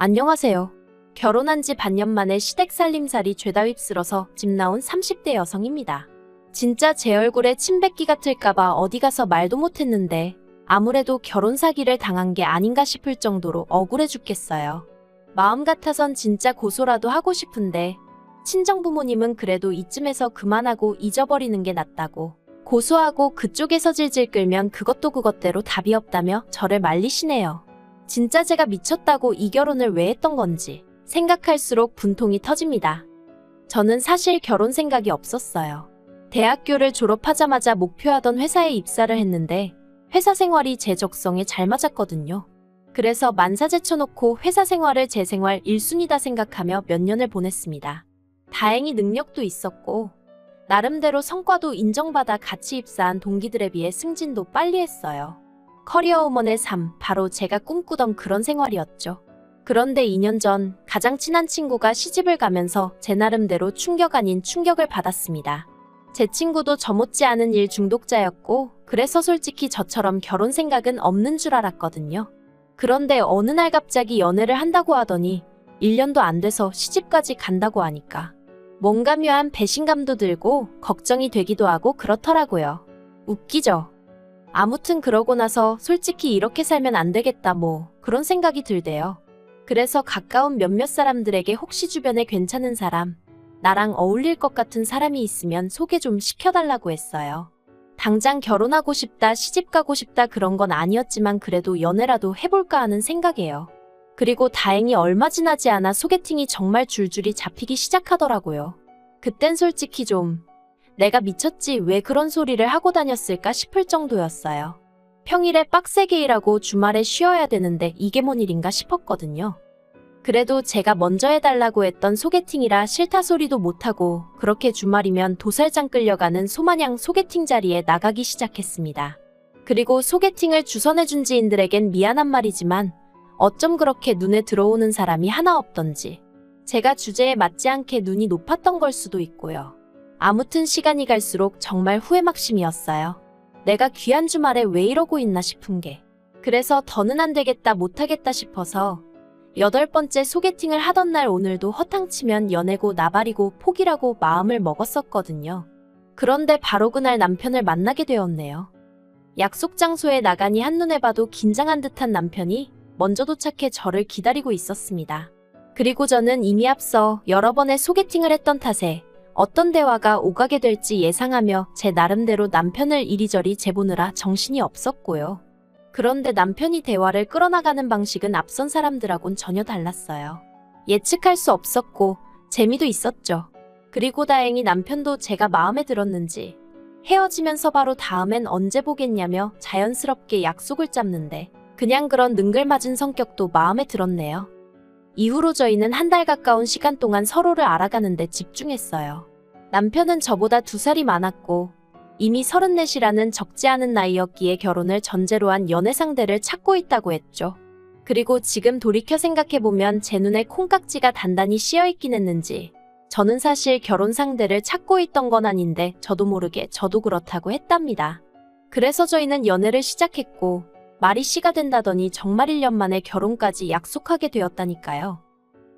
안녕하세요. 결혼한 지 반년 만에 시댁 살림살이 죄다 휩쓸어서 집 나온 30대 여성입니다. 진짜 제 얼굴에 침 뱉기 같을까봐 어디 가서 말도 못했는데 아무래도 결혼 사기를 당한 게 아닌가 싶을 정도로 억울해 죽겠어요. 마음 같아선 진짜 고소라도 하고 싶은데 친정 부모님은 그래도 이쯤에서 그만하고 잊어버리는 게 낫다고 고소하고 그쪽에서 질질 끌면 그것도 그것대로 답이 없다며 저를 말리시네요. 진짜 제가 미쳤다고 이 결혼을 왜 했던 건지 생각할수록 분통이 터집니다. 저는 사실 결혼 생각이 없었어요. 대학교를 졸업하자마자 목표하던 회사에 입사를 했는데 회사 생활이 제 적성에 잘 맞았거든요. 그래서 만사 제쳐놓고 회사 생활을 제 생활 1순위다 생각하며 몇 년을 보냈습니다. 다행히 능력도 있었고 나름대로 성과도 인정받아 같이 입사한 동기들에 비해 승진도 빨리 했어요. 커리어우먼의 삶, 바로 제가 꿈꾸던 그런 생활이었죠. 그런데 2년 전 가장 친한 친구가 시집을 가면서 제 나름대로 충격 아닌 충격을 받았습니다. 제 친구도 저 못지않은 일 중독자였고 그래서 솔직히 저처럼 결혼 생각은 없는 줄 알았거든요. 그런데 어느 날 갑자기 연애를 한다고 하더니 1년도 안 돼서 시집까지 간다고 하니까 뭔가 묘한 배신감도 들고 걱정이 되기도 하고 그렇더라고요. 웃기죠? 아무튼 그러고 나서 솔직히 이렇게 살면 안 되겠다 그런 생각이 들대요. 그래서 가까운 몇몇 사람들에게 혹시 주변에 괜찮은 사람, 나랑 어울릴 것 같은 사람이 있으면 소개 좀 시켜달라고 했어요. 당장 결혼하고 싶다, 시집가고 싶다 그런 건 아니었지만 그래도 연애라도 해볼까 하는 생각이에요. 그리고 다행히 얼마 지나지 않아 소개팅이 정말 줄줄이 잡히기 시작하더라고요. 그땐 솔직히 좀 내가 미쳤지 왜 그런 소리를 하고 다녔을까 싶을 정도였어요. 평일에 빡세게 일하고 주말에 쉬어야 되는데 이게 뭔 일인가 싶었거든요. 그래도 제가 먼저 해달라고 했던 소개팅이라 싫다 소리도 못하고 그렇게 주말이면 도살장 끌려가는 소마냥 소개팅 자리에 나가기 시작했습니다. 그리고 소개팅을 주선해준 지인들에겐 미안한 말이지만 어쩜 그렇게 눈에 들어오는 사람이 하나 없던지 제가 주제에 맞지 않게 눈이 높았던 걸 수도 있고요. 아무튼 시간이 갈수록 정말 후회막심이었어요. 내가 귀한 주말에 왜 이러고 있나 싶은 게. 그래서 더는 안 되겠다 못하겠다 싶어서 8번째 소개팅을 하던 날 오늘도 허탕치면 연애고 나발이고 포기라고 마음을 먹었었거든요. 그런데 바로 그날 남편을 만나게 되었네요. 약속 장소에 나가니 한눈에 봐도 긴장한 듯한 남편이 먼저 도착해 저를 기다리고 있었습니다. 그리고 저는 이미 앞서 여러 번의 소개팅을 했던 탓에 어떤 대화가 오가게 될지 예상하며 제 나름대로 남편을 이리저리 재보느라 정신이 없었고요. 그런데 남편이 대화를 끌어나가는 방식은 앞선 사람들하고는 전혀 달랐어요. 예측할 수 없었고 재미도 있었죠. 그리고 다행히 남편도 제가 마음에 들었는지 헤어지면서 바로 다음엔 언제 보겠냐며 자연스럽게 약속을 잡는데 그냥 그런 능글맞은 성격도 마음에 들었네요. 이후로 저희는 한 달 가까운 시간 동안 서로를 알아가는데 집중했어요. 남편은 저보다 2살이 많았고 이미 34이라는 적지 않은 나이였기에 결혼을 전제로 한 연애 상대를 찾고 있다고 했죠. 그리고 지금 돌이켜 생각해보면 제 눈에 콩깍지가 단단히 씌어있긴 했는지 저는 사실 결혼 상대를 찾고 있던 건 아닌데 저도 모르게 저도 그렇다고 했답니다. 그래서 저희는 연애를 시작했고 말이 씨가 된다더니 정말 1년 만에 결혼까지 약속하게 되었다니까요.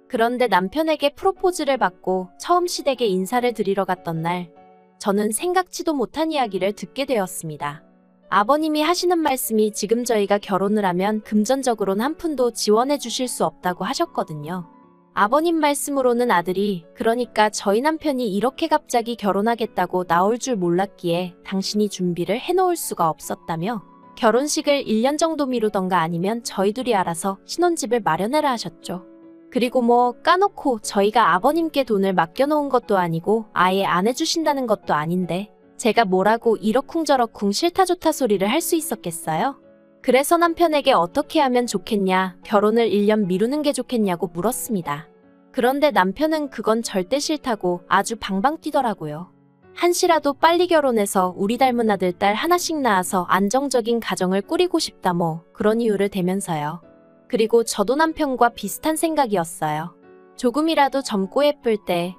그런데 남편에게 프로포즈를 받고 처음 시댁에 인사를 드리러 갔던 날 저는 생각지도 못한 이야기를 듣게 되었습니다. 아버님이 하시는 말씀이 지금 저희가 결혼을 하면 금전적으로는 한 푼도 지원해 주실 수 없다고 하셨거든요. 아버님 말씀으로는 아들이 그러니까 저희 남편이 이렇게 갑자기 결혼하겠다고 나올 줄 몰랐기에 당신이 준비를 해놓을 수가 없었다며 결혼식을 1년 정도 미루던가 아니면 저희 둘이 알아서 신혼집을 마련해라 하셨죠. 그리고 까놓고 저희가 아버님께 돈을 맡겨놓은 것도 아니고 아예 안 해주신다는 것도 아닌데 제가 뭐라고 이러쿵저러쿵 싫다 좋다 소리를 할 수 있었겠어요? 그래서 남편에게 어떻게 하면 좋겠냐, 결혼을 1년 미루는 게 좋겠냐고 물었습니다. 그런데 남편은 그건 절대 싫다고 아주 방방 뛰더라고요. 한시라도 빨리 결혼해서 우리 닮은 아들 딸 하나씩 낳아서 안정적인 가정을 꾸리고 싶다 그런 이유를 대면서요. 그리고 저도 남편과 비슷한 생각이었어요. 조금이라도 젊고 예쁠 때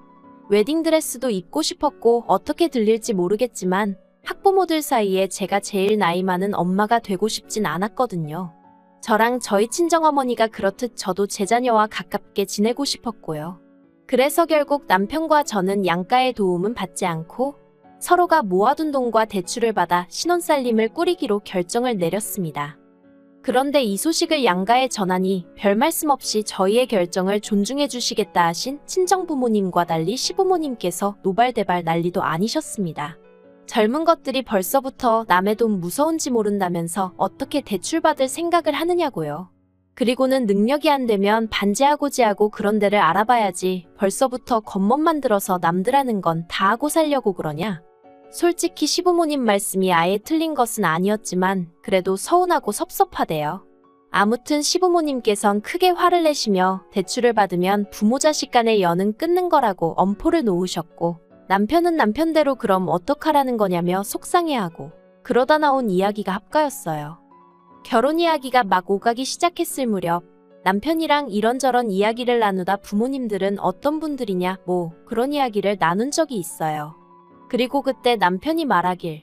웨딩드레스도 입고 싶었고 어떻게 들릴지 모르겠지만 학부모들 사이에 제가 제일 나이 많은 엄마가 되고 싶진 않았거든요. 저랑 저희 친정어머니가 그렇듯 저도 제 자녀와 가깝게 지내고 싶었고요. 그래서 결국 남편과 저는 양가의 도움은 받지 않고 서로가 모아둔 돈과 대출을 받아 신혼살림을 꾸리기로 결정을 내렸습니다. 그런데 이 소식을 양가에 전하니 별 말씀 없이 저희의 결정을 존중해 주시겠다 하신 친정부모님과 달리 시부모님께서 노발대발 난리도 아니셨습니다. 젊은 것들이 벌써부터 남의 돈 무서운지 모른다면서 어떻게 대출받을 생각을 하느냐고요. 그리고는 능력이 안 되면 반지하고지하고 그런 데를 알아봐야지 벌써부터 겉멋만 들어서 남들 하는 건 다 하고 살려고 그러냐. 솔직히 시부모님 말씀이 아예 틀린 것은 아니었지만 그래도 서운하고 섭섭하대요. 아무튼 시부모님께선 크게 화를 내시며 대출을 받으면 부모 자식 간의 연은 끊는 거라고 엄포를 놓으셨고 남편은 남편대로 그럼 어떡하라는 거냐며 속상해하고 그러다 나온 이야기가 합가였어요. 결혼 이야기가 막 오가기 시작했을 무렵 남편이랑 이런저런 이야기를 나누다 부모님들은 어떤 분들이냐 뭐 그런 이야기를 나눈 적이 있어요. 그리고 그때 남편이 말하길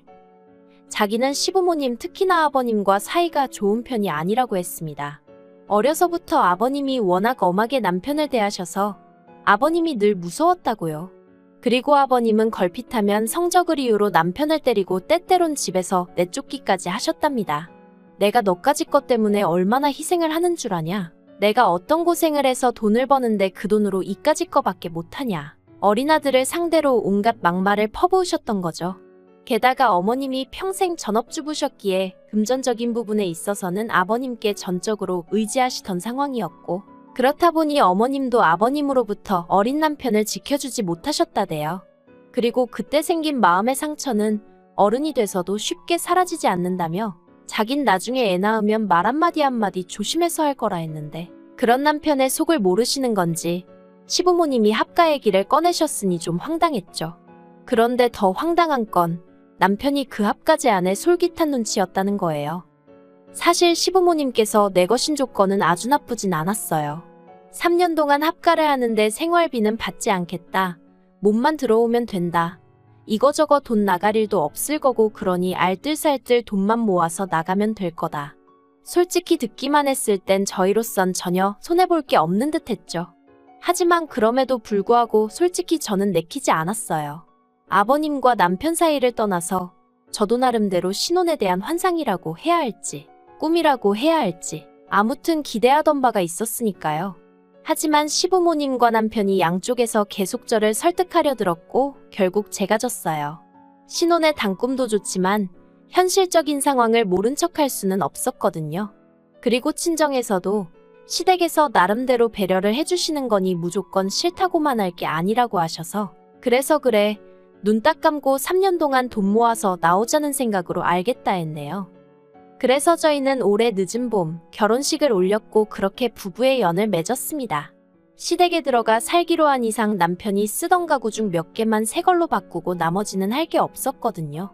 자기는 시부모님 특히나 아버님과 사이가 좋은 편이 아니라고 했습니다. 어려서부터 아버님이 워낙 엄하게 남편을 대하셔서 아버님이 늘 무서웠다고요. 그리고 아버님은 걸핏하면 성적을 이유로 남편을 때리고 때때론 집에서 내쫓기까지 하셨답니다. 내가 너까지 것 때문에 얼마나 희생을 하는 줄 아냐? 내가 어떤 고생을 해서 돈을 버는데 그 돈으로 이까짓 거밖에 못하냐? 어린아들을 상대로 온갖 막말을 퍼부으셨던 거죠. 게다가 어머님이 평생 전업주부셨기에 금전적인 부분에 있어서는 아버님께 전적으로 의지하시던 상황이었고 그렇다 보니 어머님도 아버님으로부터 어린 남편을 지켜주지 못하셨다대요. 그리고 그때 생긴 마음의 상처는 어른이 돼서도 쉽게 사라지지 않는다며 자긴 나중에 애 낳으면 말 한마디 한마디 조심해서 할 거라 했는데 그런 남편의 속을 모르시는 건지 시부모님이 합가 얘기를 꺼내셨으니 좀 황당했죠. 그런데 더 황당한 건 남편이 그 합가 제안에 솔깃한 눈치였다는 거예요. 사실 시부모님께서 내거신 조건은 아주 나쁘진 않았어요. 3년 동안 합가를 하는데 생활비는 받지 않겠다. 몸만 들어오면 된다. 이거저거 돈 나갈 일도 없을 거고 그러니 알뜰살뜰 돈만 모아서 나가면 될 거다. 솔직히 듣기만 했을 땐 저희로선 전혀 손해볼 게 없는 듯 했죠. 하지만 그럼에도 불구하고 솔직히 저는 내키지 않았어요. 아버님과 남편 사이를 떠나서 저도 나름대로 신혼에 대한 환상이라고 해야 할지 꿈이라고 해야 할지 아무튼 기대하던 바가 있었으니까요. 하지만 시부모님과 남편이 양쪽에서 계속 저를 설득하려 들었고 결국 제가 졌어요. 신혼의 단꿈도 좋지만 현실적인 상황을 모른 척할 수는 없었거든요. 그리고 친정에서도 시댁에서 나름대로 배려를 해주시는 거니 무조건 싫다고만 할 게 아니라고 하셔서 그래서 그래 눈 딱 감고 3년 동안 돈 모아서 나오자는 생각으로 알겠다 했네요. 그래서 저희는 올해 늦은 봄 결혼식을 올렸고 그렇게 부부의 연을 맺었습니다. 시댁에 들어가 살기로 한 이상 남편이 쓰던 가구 중 몇 개만 새 걸로 바꾸고 나머지는 할 게 없었거든요.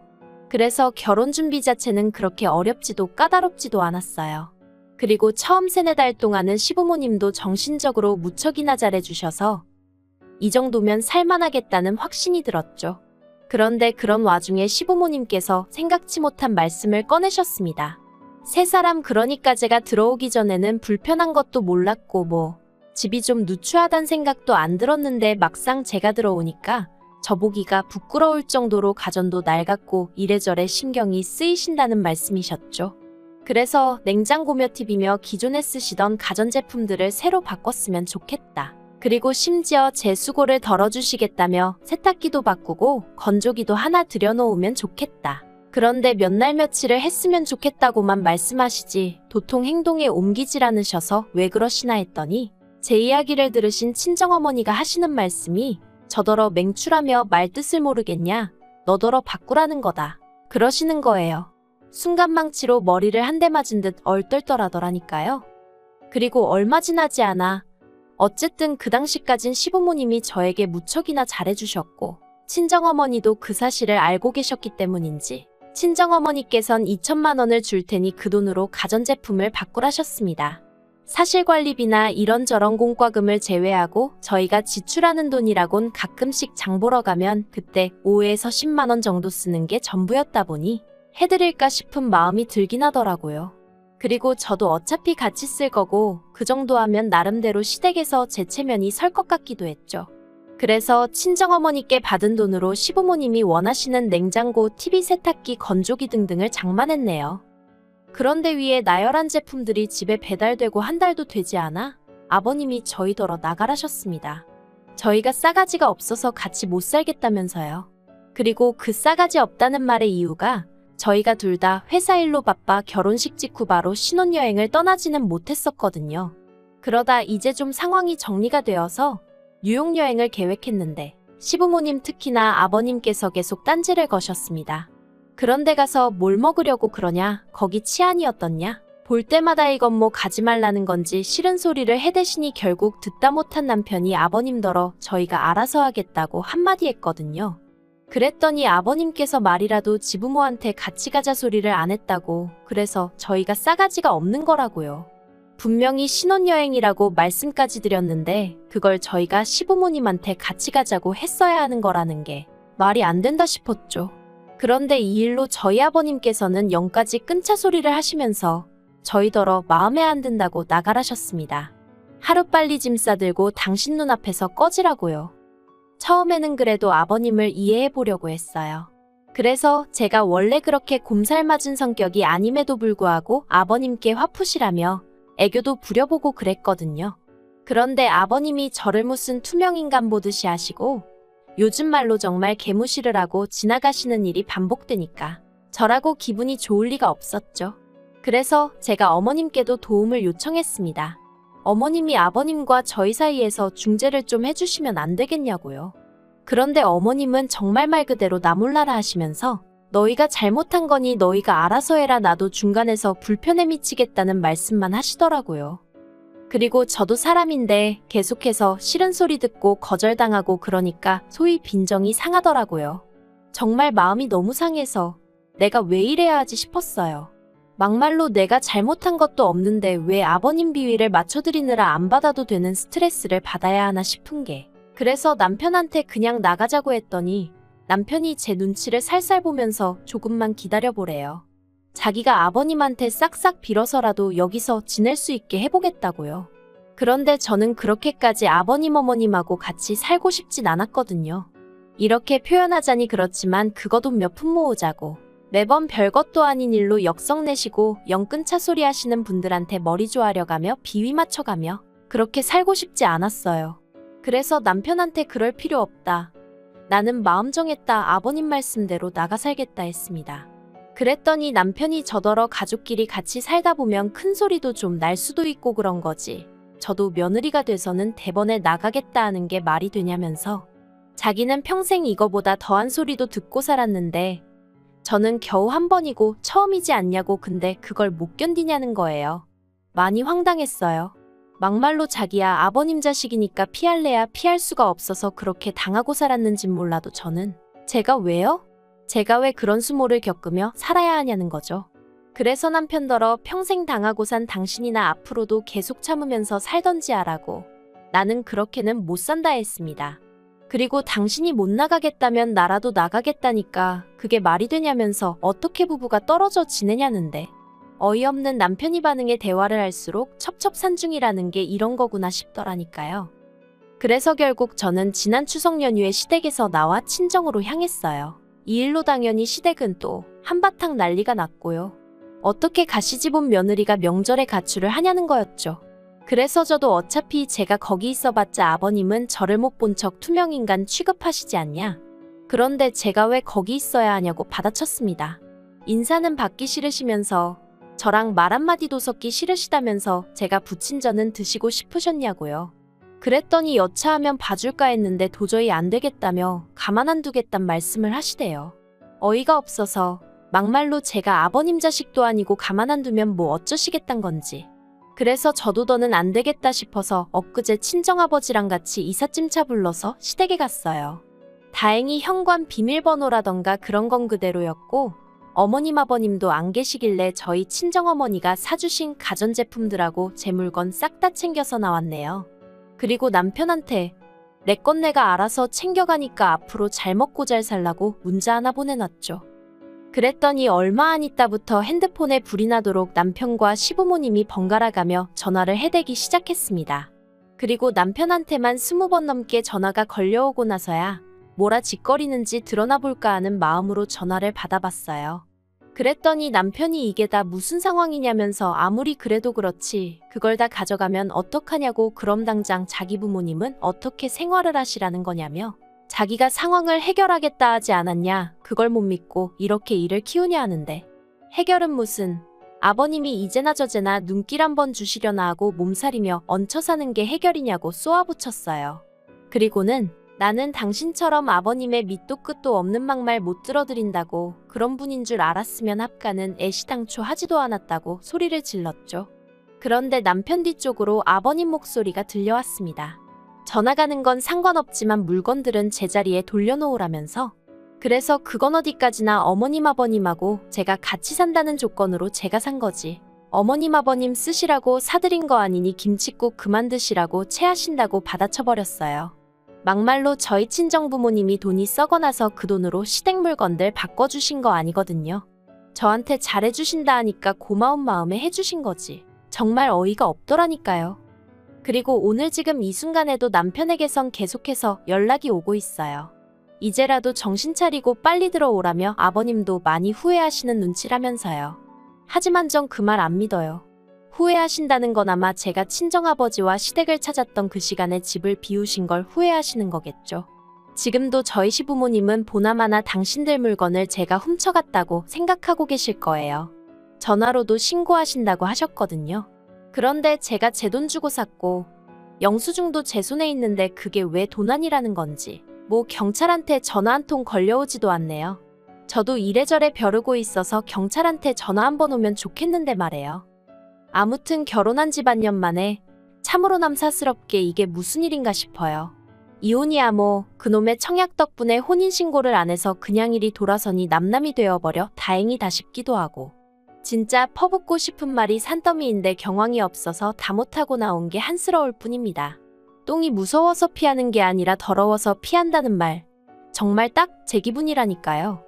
그래서 결혼 준비 자체는 그렇게 어렵지도 까다롭지도 않았어요. 그리고 처음 3-4달 동안은 시부모님도 정신적으로 무척이나 잘해주셔서 이 정도면 살만하겠다는 확신이 들었죠. 그런데 그런 와중에 시부모님께서 생각지 못한 말씀을 꺼내셨습니다. 세 사람 그러니까 제가 들어오기 전에는 불편한 것도 몰랐고 뭐 집이 좀 누추하단 생각도 안 들었는데 막상 제가 들어오니까 저보기가 부끄러울 정도로 가전도 낡았고 이래저래 신경이 쓰이신다는 말씀이셨죠. 그래서 냉장고며 TV며 기존에 쓰시던 가전제품들을 새로 바꿨으면 좋겠다. 그리고 심지어 제 수고를 덜어주시겠다며 세탁기도 바꾸고 건조기도 하나 들여놓으면 좋겠다. 그런데 몇 날 며칠을 했으면 좋겠다고만 말씀하시지 도통 행동에 옮기질 않으셔서 왜 그러시나 했더니 제 이야기를 들으신 친정어머니가 하시는 말씀이 저더러 맹추라며 말뜻을 모르겠냐 너더러 바꾸라는 거다 그러시는 거예요. 순간망치로 머리를 한 대 맞은 듯 얼떨떨하더라니까요. 그리고 얼마 지나지 않아 어쨌든 그 당시까진 시부모님이 저에게 무척이나 잘해주셨고 친정어머니도 그 사실을 알고 계셨기 때문인지 친정어머니께선 2천만 원을 줄 테니 그 돈으로 가전제품을 바꾸라셨습니다. 사실관리비나 이런저런 공과금을 제외하고 저희가 지출하는 돈이라곤 가끔씩 장 보러 가면 그때 5에서 10만 원 정도 쓰는 게 전부였다 보니 해드릴까 싶은 마음이 들긴 하더라고요. 그리고 저도 어차피 같이 쓸 거고 그 정도 하면 나름대로 시댁에서 제 체면이 설 것 같기도 했죠. 그래서 친정어머니께 받은 돈으로 시부모님이 원하시는 냉장고, TV 세탁기, 건조기 등등을 장만했네요. 그런데 위에 나열한 제품들이 집에 배달되고 한 달도 되지 않아 아버님이 저희더러 나가라셨습니다. 저희가 싸가지가 없어서 같이 못 살겠다면서요. 그리고 그 싸가지 없다는 말의 이유가 저희가 둘 다 회사 일로 바빠 결혼식 직후 바로 신혼여행을 떠나지는 못했었거든요. 그러다 이제 좀 상황이 정리가 되어서 뉴욕여행을 계획했는데 시부모님 특히나 아버님께서 계속 딴지를 거셨습니다. 그런데 가서 뭘 먹으려고 그러냐, 거기 치안이 어떻냐, 볼 때마다 이건 뭐 가지 말라는 건지 싫은 소리를 해대시니 결국 듣다 못한 남편이 아버님더러 저희가 알아서 하겠다고 한마디 했거든요. 그랬더니 아버님께서 말이라도 지부모한테 같이 가자 소리를 안 했다고, 그래서 저희가 싸가지가 없는 거라고요. 분명히 신혼여행이라고 말씀까지 드렸는데 그걸 저희가 시부모님한테 같이 가자고 했어야 하는 거라는 게 말이 안 된다 싶었죠. 그런데 이 일로 저희 아버님께서는 영까지 끊자 소리를 하시면서 저희더러 마음에 안 든다고 나가라셨습니다. 하루빨리 짐 싸들고 당신 눈앞에서 꺼지라고요. 처음에는 그래도 아버님을 이해해 보려고 했어요. 그래서 제가 원래 그렇게 곰살맞은 성격이 아님에도 불구하고 아버님께 화푸시라며 애교도 부려보고 그랬거든요. 그런데 아버님이 저를 무슨 투명인간 보듯이 하시고 요즘 말로 정말 개무시를 하고 지나가시는 일이 반복되니까 저라고 기분이 좋을 리가 없었죠. 그래서 제가 어머님께도 도움을 요청했습니다. 어머님이 아버님과 저희 사이에서 중재를 좀 해주시면 안 되겠냐고요. 그런데 어머님은 정말 말 그대로 나 몰라라 하시면서 너희가 잘못한 거니 너희가 알아서 해라, 나도 중간에서 불편해 미치겠다는 말씀만 하시더라고요. 그리고 저도 사람인데 계속해서 싫은 소리 듣고 거절당하고 그러니까 소위 빈정이 상하더라고요. 정말 마음이 너무 상해서 내가 왜 이래야 하지 싶었어요. 막말로 내가 잘못한 것도 없는데 왜 아버님 비위를 맞춰드리느라 안 받아도 되는 스트레스를 받아야 하나 싶은 게, 그래서 남편한테 그냥 나가자고 했더니 남편이 제 눈치를 살살 보면서 조금만 기다려보래요. 자기가 아버님한테 싹싹 빌어서라도 여기서 지낼 수 있게 해보겠다고요. 그런데 저는 그렇게까지 아버님 어머님하고 같이 살고 싶진 않았거든요. 이렇게 표현하자니 그렇지만 그거 돈 몇 푼 모으자고 매번 별것도 아닌 일로 역성 내시고 영 끊차 소리 하시는 분들한테 머리 조아려가며 비위 맞춰가며 그렇게 살고 싶지 않았어요. 그래서 남편한테 그럴 필요 없다, 나는 마음 정했다, 아버님 말씀대로 나가 살겠다 했습니다. 그랬더니 남편이 저더러 가족끼리 같이 살다 보면 큰 소리도 좀 날 수도 있고 그런 거지, 저도 며느리가 돼서는 대번에 나가겠다 하는 게 말이 되냐면서 자기는 평생 이거보다 더한 소리도 듣고 살았는데 저는 겨우 한 번이고 처음이지 않냐고, 근데 그걸 못 견디냐는 거예요. 많이 황당했어요. 막말로 자기야 아버님 자식이니까 피할래야 피할 수가 없어서 그렇게 당하고 살았는진 몰라도 저는 제가 왜요? 제가 왜 그런 수모를 겪으며 살아야 하냐는 거죠. 그래서 남편더러 평생 당하고 산 당신이나 앞으로도 계속 참으면서 살던지 하라고, 나는 그렇게는 못 산다 했습니다. 그리고 당신이 못 나가겠다면 나라도 나가겠다니까 그게 말이 되냐면서 어떻게 부부가 떨어져 지내냐는데, 어이없는 남편이 반응에 대화를 할수록 첩첩산중이라는 게 이런 거구나 싶더라니까요. 그래서 결국 저는 지난 추석 연휴에 시댁에서 나와 친정으로 향했어요. 이 일로 당연히 시댁은 또 한바탕 난리가 났고요. 어떻게 가시집 온 며느리가 명절에 가출을 하냐는 거였죠. 그래서 저도 어차피 제가 거기 있어봤자 아버님은 저를 못 본 척 투명인간 취급하시지 않냐, 그런데 제가 왜 거기 있어야 하냐고 받아쳤습니다. 인사는 받기 싫으시면서 저랑 말 한마디도 섞기 싫으시다면서 제가 부친 전은 드시고 싶으셨냐고요. 그랬더니 여차하면 봐줄까 했는데 도저히 안 되겠다며 가만 안 두겠단 말씀을 하시대요. 어이가 없어서 막말로 제가 아버님 자식도 아니고 가만 안 두면 뭐 어쩌시겠단 건지. 그래서 저도 더는 안 되겠다 싶어서 엊그제 친정아버지랑 같이 이삿짐차 불러서 시댁에 갔어요. 다행히 현관 비밀번호라던가 그런 건 그대로였고 어머님 아버님도 안 계시길래 저희 친정어머니가 사주신 가전제품들하고 제 물건 싹 다 챙겨서 나왔네요. 그리고 남편한테 내 건 내가 알아서 챙겨가니까 앞으로 잘 먹고 잘 살라고 문자 하나 보내놨죠. 그랬더니 얼마 안 있다부터 핸드폰에 불이 나도록 남편과 시부모님이 번갈아가며 전화를 해대기 시작했습니다. 그리고 남편한테만 20번 넘게 전화가 걸려오고 나서야 뭐라 짓거리는지 드러나 볼까 하는 마음으로 전화를 받아봤어요. 그랬더니 남편이 이게 다 무슨 상황이냐면서 아무리 그래도 그렇지 그걸 다 가져가면 어떡하냐고, 그럼 당장 자기 부모님은 어떻게 생활을 하시라는 거냐며 자기가 상황을 해결하겠다 하지 않았냐, 그걸 못 믿고 이렇게 일을 키우냐 하는데, 해결은 무슨, 아버님이 이제나 저제나 눈길 한번 주시려나 하고 몸살이며 얹혀 사는 게 해결이냐고 쏘아붙였어요. 그리고는 나는 당신처럼 아버님의 밑도 끝도 없는 막말 못 들어드린다고, 그런 분인 줄 알았으면 합가는 애시당초 하지도 않았다고 소리를 질렀죠. 그런데 남편 뒤쪽으로 아버님 목소리가 들려왔습니다. 전화 가는 건 상관없지만 물건들은 제자리에 돌려놓으라면서, 그래서 그건 어디까지나 어머님 아버님하고 제가 같이 산다는 조건으로 제가 산 거지. 어머님 아버님 쓰시라고 사드린 거 아니니 김칫국 그만 드시라고 체하신다고 받아쳐버렸어요. 막말로 저희 친정부모님이 돈이 썩어나서 그 돈으로 시댁 물건들 바꿔주신 거 아니거든요. 저한테 잘해주신다 하니까 고마운 마음에 해주신 거지. 정말 어이가 없더라니까요. 그리고 오늘 지금 이 순간에도 남편에게선 계속해서 연락이 오고 있어요. 이제라도 정신 차리고 빨리 들어오라며 아버님도 많이 후회하시는 눈치라면서요. 하지만 전 그 말 안 믿어요. 후회하신다는 건 아마 제가 친정아버지와 시댁을 찾았던 그 시간에 집을 비우신 걸 후회하시는 거겠죠. 지금도 저희 시부모님은 보나마나 당신들 물건을 제가 훔쳐갔다고 생각하고 계실 거예요. 전화로도 신고하신다고 하셨거든요. 그런데 제가 제 돈 주고 샀고 영수증도 제 손에 있는데 그게 왜 도난이라는 건지, 뭐 경찰한테 전화 한 통 걸려오지도 않네요. 저도 이래저래 벼르고 있어서 경찰한테 전화 한번 오면 좋겠는데 말이에요. 아무튼 결혼한 지 반년 만에 참으로 남사스럽게 이게 무슨 일인가 싶어요. 이혼이야 뭐 그놈의 청약 덕분에 혼인신고를 안 해서 그냥 일이 돌아서니 남남이 되어버려 다행이다 싶기도 하고, 진짜 퍼붓고 싶은 말이 산더미인데 경황이 없어서 다 못하고 나온 게 한스러울 뿐입니다. 똥이 무서워서 피하는 게 아니라 더러워서 피한다는 말, 정말 딱 제 기분이라니까요.